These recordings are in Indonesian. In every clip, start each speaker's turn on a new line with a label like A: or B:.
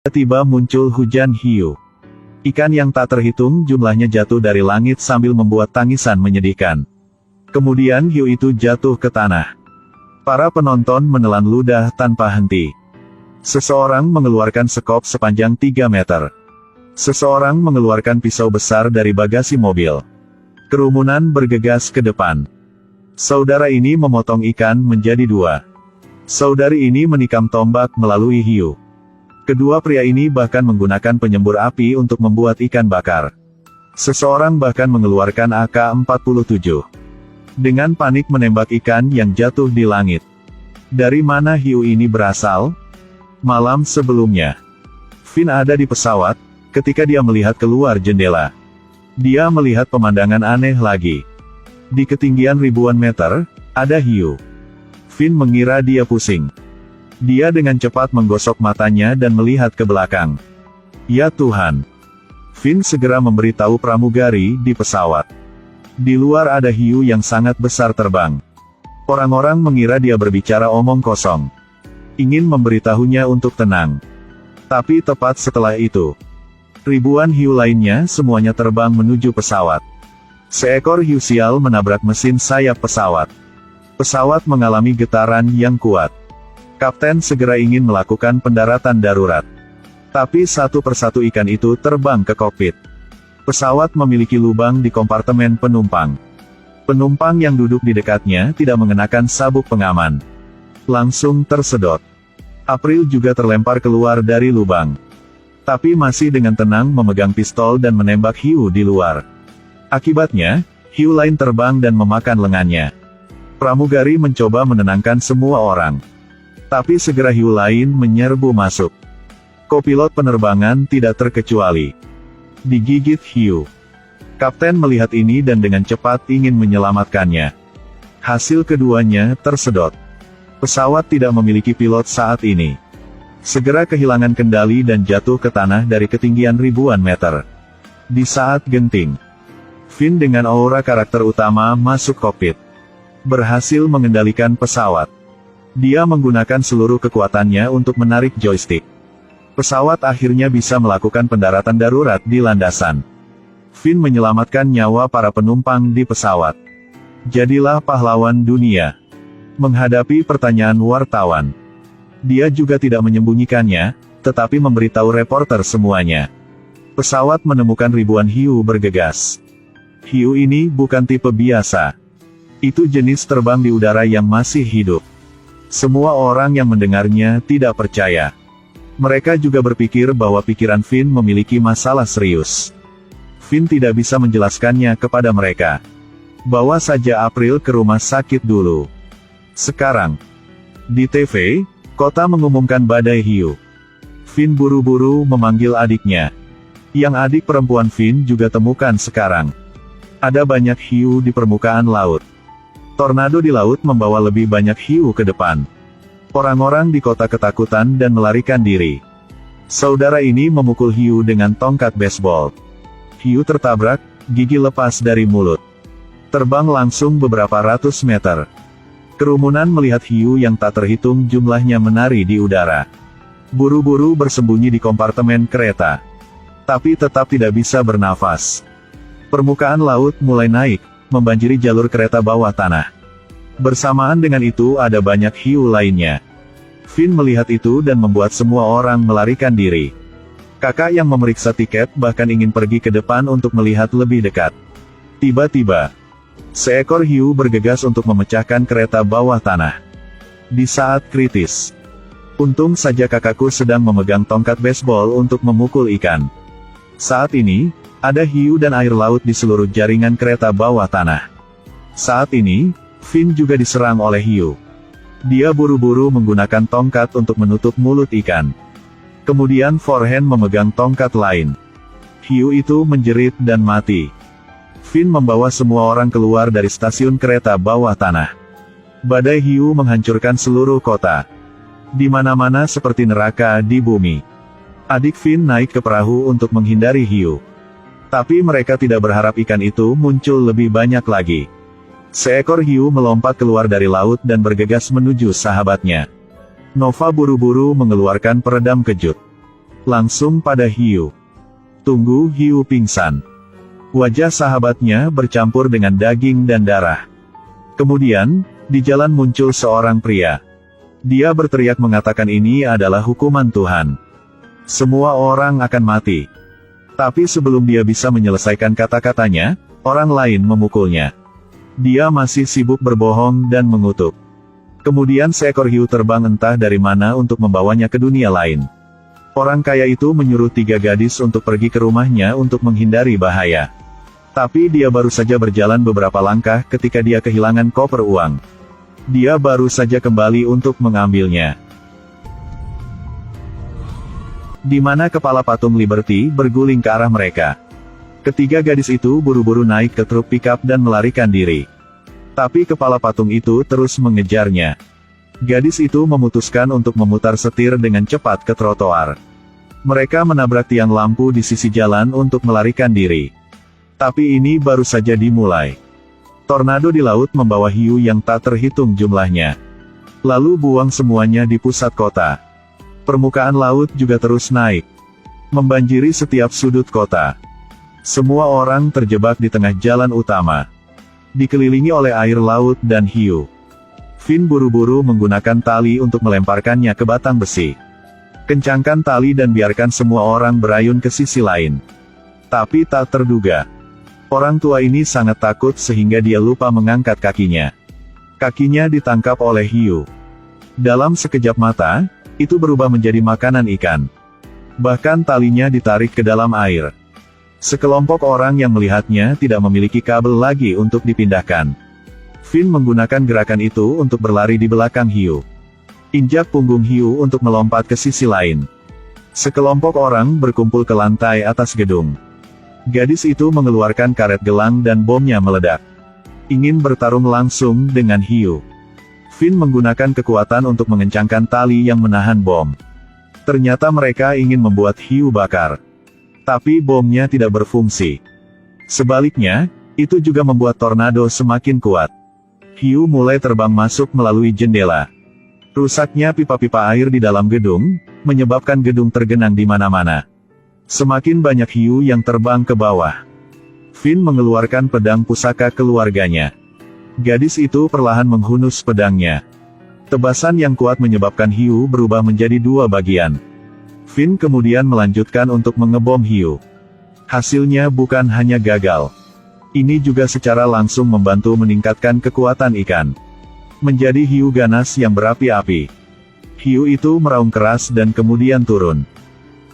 A: Tiba-tiba muncul hujan hiu. Ikan yang tak terhitung jumlahnya jatuh dari langit sambil membuat tangisan menyedihkan. Kemudian hiu itu jatuh ke tanah. Para penonton menelan ludah tanpa henti. Seseorang mengeluarkan sekop sepanjang 3 meter. Seseorang mengeluarkan pisau besar dari bagasi mobil. Kerumunan bergegas ke depan. Saudara ini memotong ikan menjadi 2. Saudari ini menikam tombak melalui hiu. Kedua pria ini bahkan menggunakan penyembur api untuk membuat ikan bakar. Seseorang bahkan mengeluarkan AK-47. Dengan panik menembak ikan yang jatuh di langit. Dari mana hiu ini berasal? Malam sebelumnya, Finn ada di pesawat, ketika dia melihat keluar jendela. Dia melihat pemandangan aneh lagi. Di ketinggian ribuan meter, ada hiu. Finn mengira dia pusing. Dia dengan cepat menggosok matanya dan melihat ke belakang. Ya Tuhan! Finn segera memberitahu pramugari di pesawat. Di luar ada hiu yang sangat besar terbang. Orang-orang mengira dia berbicara omong kosong. Ingin memberitahunya untuk tenang. Tapi tepat setelah itu, ribuan hiu lainnya semuanya terbang menuju pesawat. Seekor hiu sial menabrak mesin sayap pesawat. Pesawat mengalami getaran yang kuat. Kapten segera ingin melakukan pendaratan darurat. Tapi satu persatu ikan itu terbang ke kokpit. Pesawat memiliki lubang di kompartemen penumpang. Penumpang yang duduk di dekatnya tidak mengenakan sabuk pengaman. Langsung tersedot. April juga terlempar keluar dari lubang. Tapi masih dengan tenang memegang pistol dan menembak hiu di luar. Akibatnya, hiu lain terbang dan memakan lengannya. Pramugari mencoba menenangkan semua orang. Tapi segera hiu lain menyerbu masuk. Kopilot penerbangan tidak terkecuali. Digigit hiu. Kapten melihat ini dan dengan cepat ingin menyelamatkannya. Hasil keduanya tersedot. Pesawat tidak memiliki pilot saat ini. Segera kehilangan kendali dan jatuh ke tanah dari ketinggian ribuan meter. Di saat genting, Finn dengan aura karakter utama masuk kokpit. Berhasil mengendalikan pesawat. Dia menggunakan seluruh kekuatannya untuk menarik joystick. Pesawat akhirnya bisa melakukan pendaratan darurat di landasan. Finn menyelamatkan nyawa para penumpang di pesawat. Jadilah pahlawan dunia. Menghadapi pertanyaan wartawan, dia juga tidak menyembunyikannya, tetapi memberitahu reporter semuanya. Pesawat menemukan ribuan hiu bergegas. Hiu ini bukan tipe biasa. Itu jenis terbang di udara yang masih hidup. Semua orang yang mendengarnya tidak percaya. Mereka juga berpikir bahwa pikiran Finn memiliki masalah serius. Finn tidak bisa menjelaskannya kepada mereka. Bawa saja April ke rumah sakit dulu. Sekarang, di TV, kota mengumumkan badai hiu. Finn buru-buru memanggil adiknya. Yang adik perempuan Finn juga temukan sekarang. Ada banyak hiu di permukaan laut. Tornado di laut membawa lebih banyak hiu ke depan. Orang-orang di kota ketakutan dan melarikan diri. Saudara ini memukul hiu dengan tongkat baseball. Hiu tertabrak, gigi lepas dari mulut. Terbang langsung beberapa ratus meter. Kerumunan melihat hiu yang tak terhitung jumlahnya menari di udara. Buru-buru bersembunyi di kompartemen kereta. Tapi tetap tidak bisa bernafas. Permukaan laut mulai naik, membanjiri jalur kereta bawah tanah. Bersamaan dengan itu ada banyak hiu lainnya. Finn melihat itu dan membuat semua orang melarikan diri. Kakak yang memeriksa tiket bahkan ingin pergi ke depan untuk melihat lebih dekat. Tiba-tiba, seekor hiu bergegas untuk memecahkan kereta bawah tanah. Di saat kritis, untung saja kakakku sedang memegang tongkat baseball untuk memukul ikan. Saat ini, ada hiu dan air laut di seluruh jaringan kereta bawah tanah. Saat ini, Finn juga diserang oleh hiu. Dia buru-buru menggunakan tongkat untuk menutup mulut ikan. Kemudian forehand memegang tongkat lain. Hiu itu menjerit dan mati. Finn membawa semua orang keluar dari stasiun kereta bawah tanah. Badai hiu menghancurkan seluruh kota. Di mana-mana seperti neraka di bumi. Adik Finn naik ke perahu untuk menghindari hiu. Tapi mereka tidak berharap ikan itu muncul lebih banyak lagi. Seekor hiu melompat keluar dari laut dan bergegas menuju sahabatnya. Nova buru-buru mengeluarkan peredam kejut. langsung pada Hiu. Tunggu, Hiu pingsan. Wajah sahabatnya bercampur dengan daging dan darah. Kemudian, di jalan muncul seorang pria. Dia berteriak mengatakan ini adalah hukuman Tuhan. Semua orang akan mati. Tapi sebelum dia bisa menyelesaikan kata-katanya, orang lain memukulnya. Dia masih sibuk berbohong dan mengutuk. Kemudian seekor hiu terbang entah dari mana untuk membawanya ke dunia lain. Orang kaya itu menyuruh 3 gadis untuk pergi ke rumahnya untuk menghindari bahaya. Tapi dia baru saja berjalan beberapa langkah ketika dia kehilangan koper uang. Dia baru saja kembali untuk mengambilnya. Di mana kepala patung Liberty berguling ke arah mereka. Ketiga gadis itu buru-buru naik ke truk pickup dan melarikan diri. Tapi kepala patung itu terus mengejarnya. Gadis itu memutuskan untuk memutar setir dengan cepat ke trotoar. Mereka menabrak tiang lampu di sisi jalan untuk melarikan diri. Tapi ini baru saja dimulai. Tornado di laut membawa hiu yang tak terhitung jumlahnya. Lalu buang semuanya di pusat kota. Permukaan laut juga terus naik, membanjiri setiap sudut kota. Semua orang terjebak di tengah jalan utama, dikelilingi oleh air laut dan hiu. Finn buru-buru menggunakan tali untuk melemparkannya ke batang besi. Kencangkan tali dan biarkan semua orang berayun ke sisi lain. Tapi tak terduga, orang tua ini sangat takut sehingga dia lupa mengangkat kakinya. Kakinya ditangkap oleh hiu. Dalam sekejap mata, itu berubah menjadi makanan ikan. Bahkan talinya ditarik ke dalam air. Sekelompok orang yang melihatnya tidak memiliki kabel lagi untuk dipindahkan. Finn menggunakan gerakan itu untuk berlari di belakang hiu. Injak punggung hiu untuk melompat ke sisi lain. Sekelompok orang berkumpul ke lantai atas gedung. Gadis itu mengeluarkan karet gelang dan bomnya meledak. Ingin bertarung langsung dengan hiu. Finn menggunakan kekuatan untuk mengencangkan tali yang menahan bom. Ternyata mereka ingin membuat hiu bakar. Tapi bomnya tidak berfungsi. Sebaliknya, itu juga membuat tornado semakin kuat. Hiu mulai terbang masuk melalui jendela. Rusaknya pipa-pipa air di dalam gedung, menyebabkan gedung tergenang di mana-mana. Semakin banyak hiu yang terbang ke bawah. Finn mengeluarkan pedang pusaka keluarganya. Gadis itu perlahan menghunus pedangnya. Tebasan yang kuat menyebabkan hiu berubah menjadi 2 bagian. Finn kemudian melanjutkan untuk mengebom hiu. Hasilnya bukan hanya gagal. Ini juga secara langsung membantu meningkatkan kekuatan ikan. Menjadi hiu ganas yang berapi-api. Hiu itu meraung keras dan kemudian turun.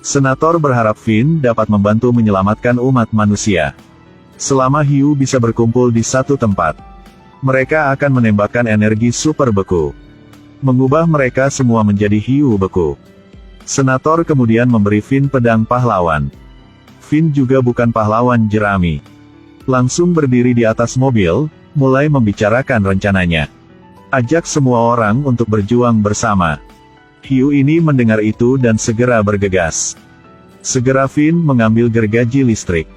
A: Senator berharap Finn dapat membantu menyelamatkan umat manusia. Selama hiu bisa berkumpul di satu tempat, mereka akan menembakkan energi super beku. Mengubah mereka semua menjadi hiu beku. Senator kemudian memberi Finn pedang pahlawan. Finn juga bukan pahlawan jerami. Langsung berdiri di atas mobil, mulai membicarakan rencananya. Ajak semua orang untuk berjuang bersama. Hiu ini mendengar itu dan segera bergegas. Segera Finn mengambil gergaji listrik.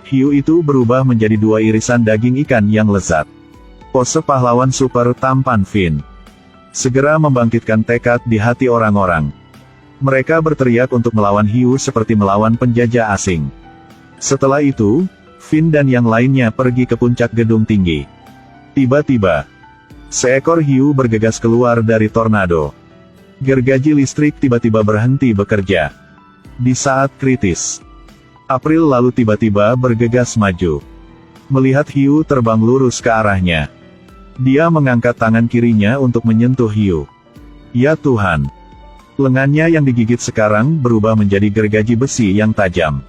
A: Hiu itu berubah menjadi 2 irisan daging ikan yang lezat. Pose pahlawan super tampan Finn segera membangkitkan tekad di hati orang-orang. Mereka berteriak untuk melawan hiu seperti melawan penjajah asing. Setelah itu, Finn dan yang lainnya pergi ke puncak gedung tinggi. Tiba-tiba, seekor hiu bergegas keluar dari tornado. Gergaji listrik tiba-tiba berhenti bekerja. Di saat kritis, April lalu tiba-tiba bergegas maju. Melihat hiu terbang lurus ke arahnya, dia mengangkat tangan kirinya untuk menyentuh hiu. Ya Tuhan! Lengannya yang digigit sekarang berubah menjadi gergaji besi yang tajam.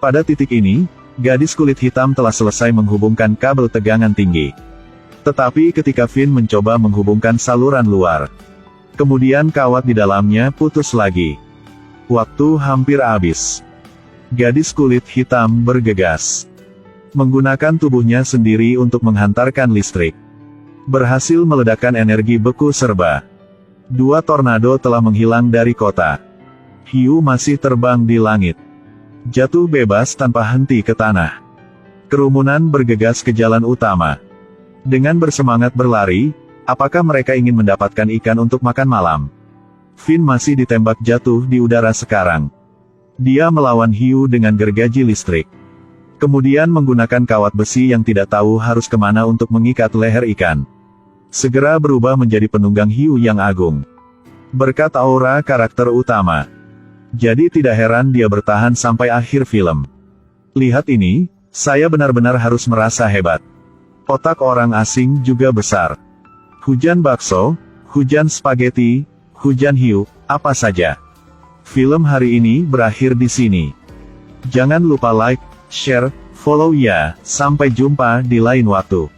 A: Pada titik ini, gadis kulit hitam telah selesai menghubungkan kabel tegangan tinggi. Tetapi ketika Finn mencoba menghubungkan saluran luar, kemudian kawat di dalamnya putus lagi. Waktu hampir habis. Gadis kulit hitam bergegas. Menggunakan tubuhnya sendiri untuk menghantarkan listrik. Berhasil meledakkan energi beku serba. 2 tornado telah menghilang dari kota. Hiu masih terbang di langit. Jatuh bebas tanpa henti ke tanah. Kerumunan bergegas ke jalan utama. Dengan bersemangat berlari, apakah mereka ingin mendapatkan ikan untuk makan malam? Finn masih ditembak jatuh di udara sekarang. Dia melawan hiu dengan gergaji listrik. Kemudian menggunakan kawat besi yang tidak tahu harus kemana untuk mengikat leher ikan. Segera berubah menjadi penunggang hiu yang agung. Berkat aura karakter utama. Jadi tidak heran dia bertahan sampai akhir film. Lihat ini, saya benar-benar harus merasa hebat. Otak orang asing juga besar. Hujan bakso, hujan spaghetti, hujan hiu, apa saja. Film hari ini berakhir di sini. Jangan lupa like, share, follow ya. Sampai jumpa di lain waktu.